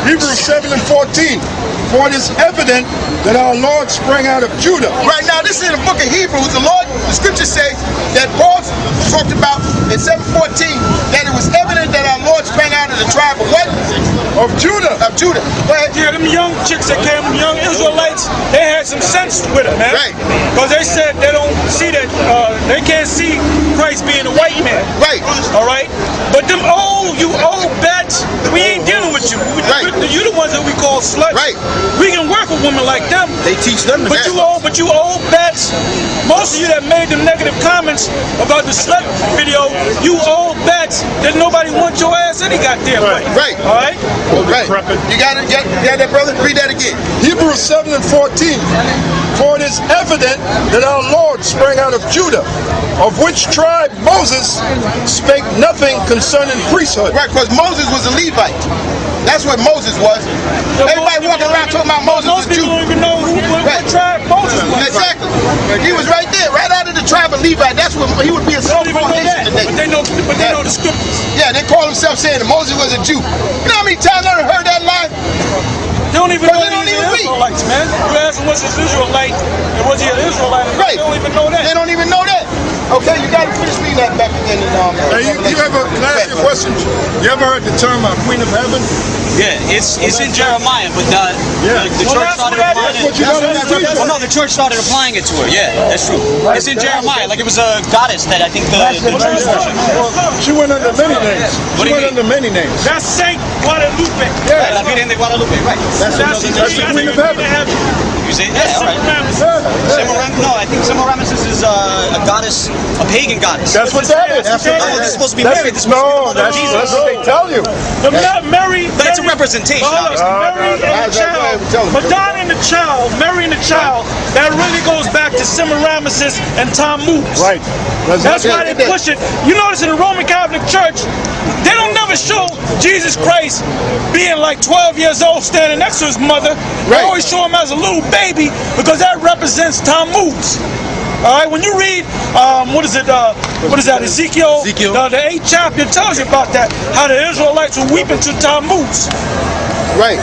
Hebrews 7 and 14. For it is evident that our Lord sprang out of Judah. Right now, this is in the book of Hebrews. The scripture says that Paul talked about in 7:14 that it was evident that our Lord sprang out of the tribe of what? Of Judah. Of Judah. Go ahead. Yeah, them young chicks that came, them young Israelites, they had some sense with it, man. Right. Because they said they don't see that, they can't see Christ being a white man. Right. All right? But them you old bats, we ain't dealing with you. Right. You the ones that we call sluts. Right. We can work with women like them. They teach them But you old bats, most of you that made them negative comments about the slut video, you old bats that nobody wants your ass any goddamn way. Right. All right? Right. You got that, brother? Read that again. Hebrews 7 and 14. For it is evident that our Lord sprang out of Judah, of which tribe Moses spake nothing concerning priesthood. Right, because Moses was a Levite. That's what Moses was. Everybody walking around talking about Moses Most was a Jew. people don't even know what tribe Moses was. Exactly. He was right there, right out of the tribe of Levite. That's what he would be a so-called nation today. But they know the scriptures. Yeah, they call themselves saying that Moses was a Jew. You know how many times I heard that lie? They don't even know these Israelites, man. You ask them what's his Israelite, and was he an Israelite? Right. They don't even know that. They don't even know that. Okay, you got to finish reading that back again. Hey, you ever, can I ask you a question? You ever heard the term Queen of Heaven? Yeah, it's in Jeremiah, but the church started applying it. Well, no, the church started applying it to her. Yeah, that's true. It's in Jeremiah, like it was a goddess that I think the Jews worship. She went under many names. What do you mean? Under many names. That's Saint Guadalupe. Yeah. La Virgen de Guadalupe, right. That's the Queen of Heaven. You say, yeah, all right. No, I think Semiramis is a goddess, a pagan goddess. That's what that is. No, it's supposed to be Mary. This is No, that's what they tell you. Mary. But it's a representation, obviously. Mary and the child. Madonna and the child, Mary and the child, that really goes back to Semiramis and Tammuz. Right. That's why they push it. You notice in the Roman Catholic Church, they don't never show Jesus Christ being like 12 years old standing next to his mother. They always show him as a little baby because that represents Tammuz. All right, when you read, what is that, Ezekiel, the 8th chapter, it tells you about that, how the Israelites were weeping to Tammuz. Right.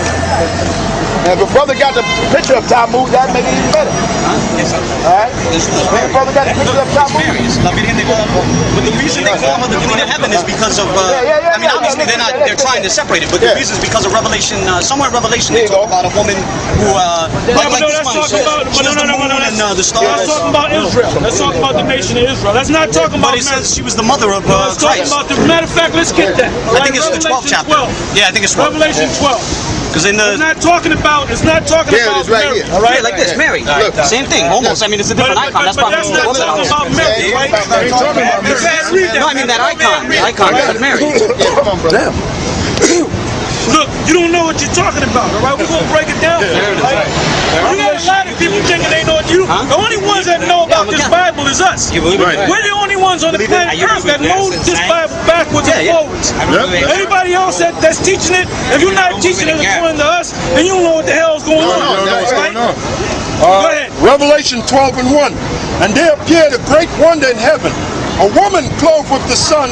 And if a brother got the picture of Tammuz, that'd make it even better. All right? If a brother got the picture of Tammuz. But the reason they call her the Queen of Heaven is because of, I mean, obviously they're trying to separate it, but the reason is because of Revelation, somewhere in Revelation they talk about a woman who, like this one, she has the moon and the stars. That's talking about Israel. Let's talk about the nation of Israel. That's not talking about. But it says she was the mother of Christ. Matter of fact, let's get that. I think it's the 12th chapter. Yeah, I think it's 12. Revelation 12. Because in the... It's not talking about Mary. All right, like this, Mary. Look, same thing, almost. I mean, it's a different icon. That's probably the woman on there. About Mary, right? No, I mean that icon. The icon is Mary. Come on, brother. Look, you don't know what you're talking about, all right? We're going to break it down. Right? You got a lot of people thinking they know what you... The only ones that know about this Bible is us. We're the only ones on the planet Earth that know this Bible backwards and forwards. Anybody else that's teaching it, if you're not teaching it according to us, then you don't know what the hell's going on. Go ahead. Revelation 12 and 1. And there appeared a great wonder in heaven, a woman clothed with the sun,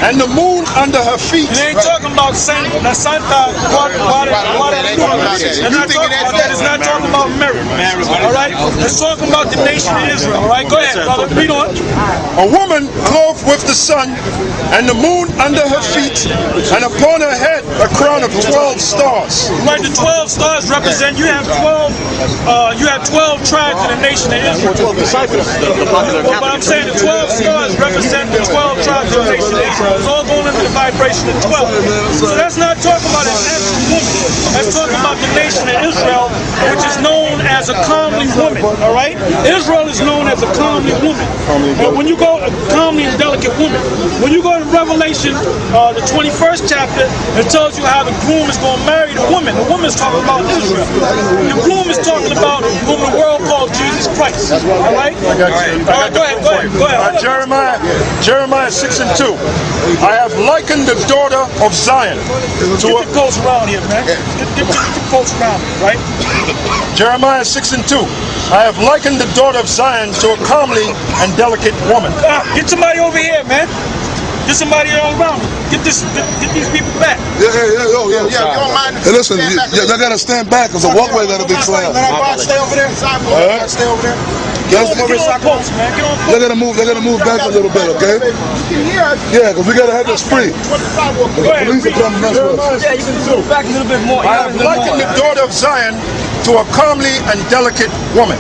and the moon under her feet. They ain't talking about Santa Guadalupe. It's not talking about Mary. All right? It's talking about the nation of Israel. All right? Go ahead, brother. Read on. A woman clothed with the sun, and the moon under her feet, and upon her head a crown of 12 stars. Right, the 12 stars represent, you have 12 tribes in the nation of Israel. 12 disciples. But I'm saying the 12 stars represent the 12 tribes in the nation of Israel. It's all going into the vibration of 12. So that's not talking about an actual woman. That's talking about the nation of Israel, which is known as a comely woman. All right? Israel is known as a comely woman. When you go, a comely and delicate woman. When you go to Revelation, the 21st chapter, it tells you how the groom is going to marry the woman. The woman is talking about Israel. The groom is talking about whom the world calls Jesus Christ. All right? I got you. All right, go ahead. Jeremiah 6 and 2. I have likened the daughter of Zion to Get your coats around here, man. Get your coats around here, right? Jeremiah 6 and 2. I have likened the daughter of Zion to a comely and delicate woman. Get somebody over here, man. Get somebody all around me. Get these people back. You don't mind? Hey, listen, y'all gotta stand back because the walkway gotta be clear. Stay over there. Stay over there. Get on post, man. Get on post. They gotta move back a little bit, okay? Yeah, because we gotta have this free. The police are coming mess with us. Yeah, you can move back a little bit more. I have likened the daughter of Zion to a comely and delicate woman.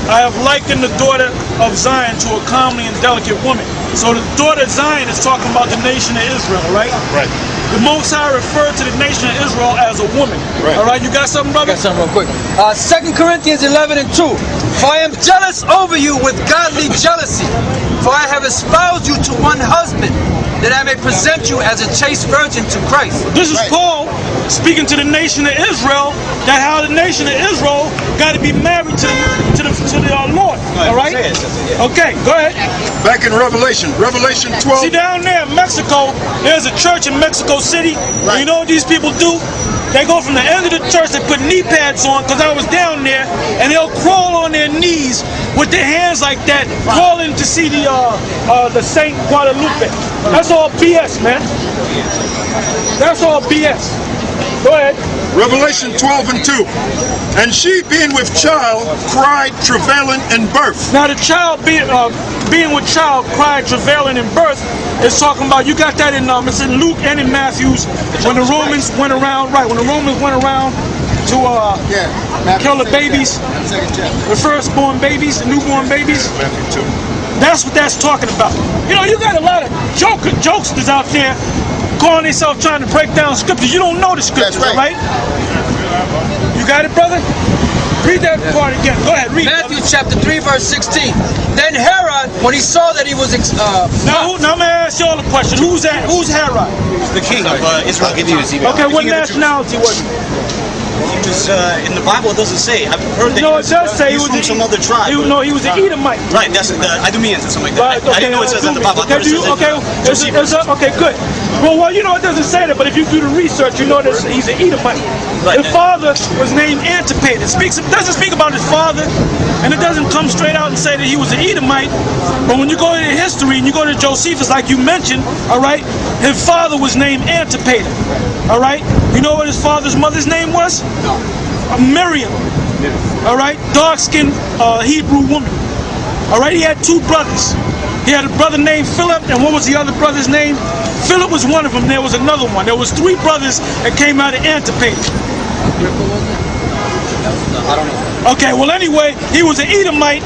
I have likened the daughter of Zion to a comely and delicate woman. So the daughter of Zion is talking about the nation of Israel, right? Right. The Most High referred to the nation of Israel as a woman. Right. All right, you got something, brother? Got something real quick. 2 Corinthians 11:2. For I am jealous over you with godly jealousy, for I have espoused you to one husband, that I may present you as a chaste virgin to Christ. This is Paul speaking to the nation of Israel, that how the nation of Israel got to be married to the Lord. All right? Okay, go ahead. Back in Revelation 12. See, down there in Mexico, there's a church in Mexico City. And you know what these people do? They go from the end of the church, they put knee pads on, because I was down there, and they'll crawl on their knees with their hands like that, crawling to see the Saint Guadalupe. That's all BS, man. That's all BS. Go ahead. Revelation 12:2. And she, being with child, cried, travailing in birth. Now the child being with child, cried, travailing in birth, is talking about, you got that it's in Luke and in Matthew's, when the Romans went around, right, when the Romans went around to kill the babies, the firstborn babies, the newborn babies. That's what that's talking about. You know, you got a lot of jokesters out there calling themselves trying to break down scriptures. You don't know the scriptures, right? You got it, brother? Read that part again. Go ahead, read. Matthew chapter 3, verse 16. Then Herod, when he saw that he was now I'm gonna ask y'all a question. Who's Herod? The king of Israel. Okay, what nationality was he? He was in the Bible. It doesn't say. I've heard that. No, it does say he was from some other tribe. No, he was an Edomite. Right. That's Idumeans or something like that. Right, okay, I didn't know it says in the Bible. Okay, good. Well, you know it doesn't say that, but if you do the research, you know that he's an Edomite. Right. His father was named Antipater. It doesn't speak about his father, and it doesn't come straight out and say that he was an Edomite. But when you go into history and you go to Josephus, like you mentioned, all right, his father was named Antipater. All right, you know what his mother's name was? Miriam. All right, dark-skinned Hebrew woman. All right, he had two brothers. He had a brother named Philip, and what was the other brother's name? Philip was one of them. There was another one. There was three brothers that came out of Antipater. I don't know. Okay, well anyway, he was an Edomite.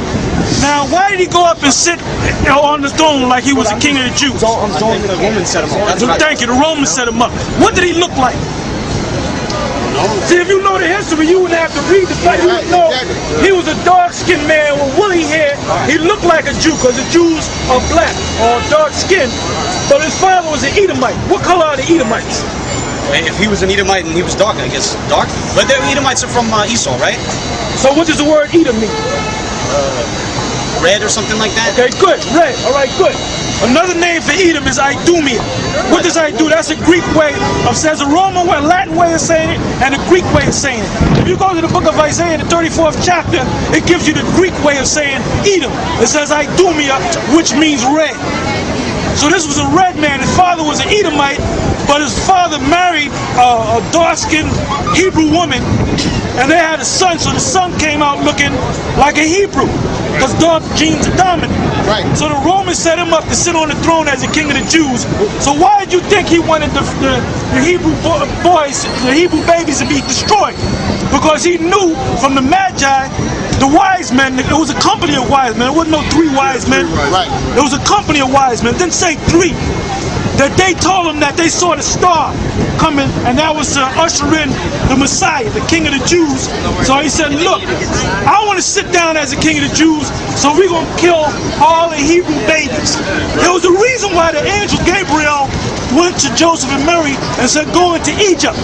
Now, why did he go up and sit on the throne like he was the king of the Jews? The Romans set him up. Thank you, the Romans set him up. What did he look like? See, if you know the history, you wouldn't have to read the fact. You would know he was a dark-skinned man with woolly hair. He looked like a Jew because the Jews are black or dark-skinned. But his father was an Edomite. What color are the Edomites? If he was an Edomite and he was dark, I guess dark. But the Edomites are from Esau, right? So what does the word Edom mean? Red or something like that. Okay, good. Red. All right, good. Another name for Edom is Idumea. What does Idumea? That's a Greek way of saying, a Roman way, a Latin way of saying it, and a Greek way of saying it. If you go to the book of Isaiah, the 34th chapter, it gives you the Greek way of saying Edom. It says Idumea, which means red. So this was a red man. His father was an Edomite, but his father married a dark-skinned Hebrew woman, and they had a son. So the son came out looking like a Hebrew, because dark genes are dominant. Right. So the Romans set him up to sit on the throne as the king of the Jews. So why did you think he wanted the Hebrew boys, the Hebrew babies, to be destroyed? Because he knew from the Magi, the wise men, it was a company of wise men. It wasn't no three wise men. Right. It was a company of wise men. It didn't say three. That they told him that they saw the star coming, and that was to usher in the Messiah, the king of the Jews. So he said, look, I want to sit down as the king of the Jews, so we're going to kill all the Hebrew babies. There was a reason why the angel Gabriel went to Joseph and Mary and said, go into Egypt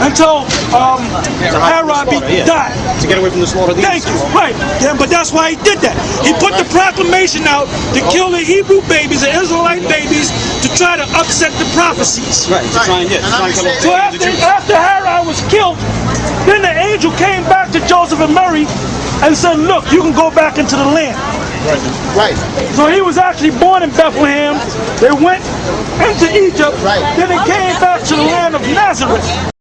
until Herod died. To get away from the slaughter. Thank you. Right. Yeah, but that's why he did that. He put the proclamation out to kill the Hebrew babies, the Israelite babies, to try to upset the prophecies. Right. To try and kill So after Herod was killed, then the angel came back to Joseph and Mary and said, look, you can go back into the land. Right. So he was actually born in Bethlehem. They went into Egypt. Right. Then they came back to the land of Nazareth.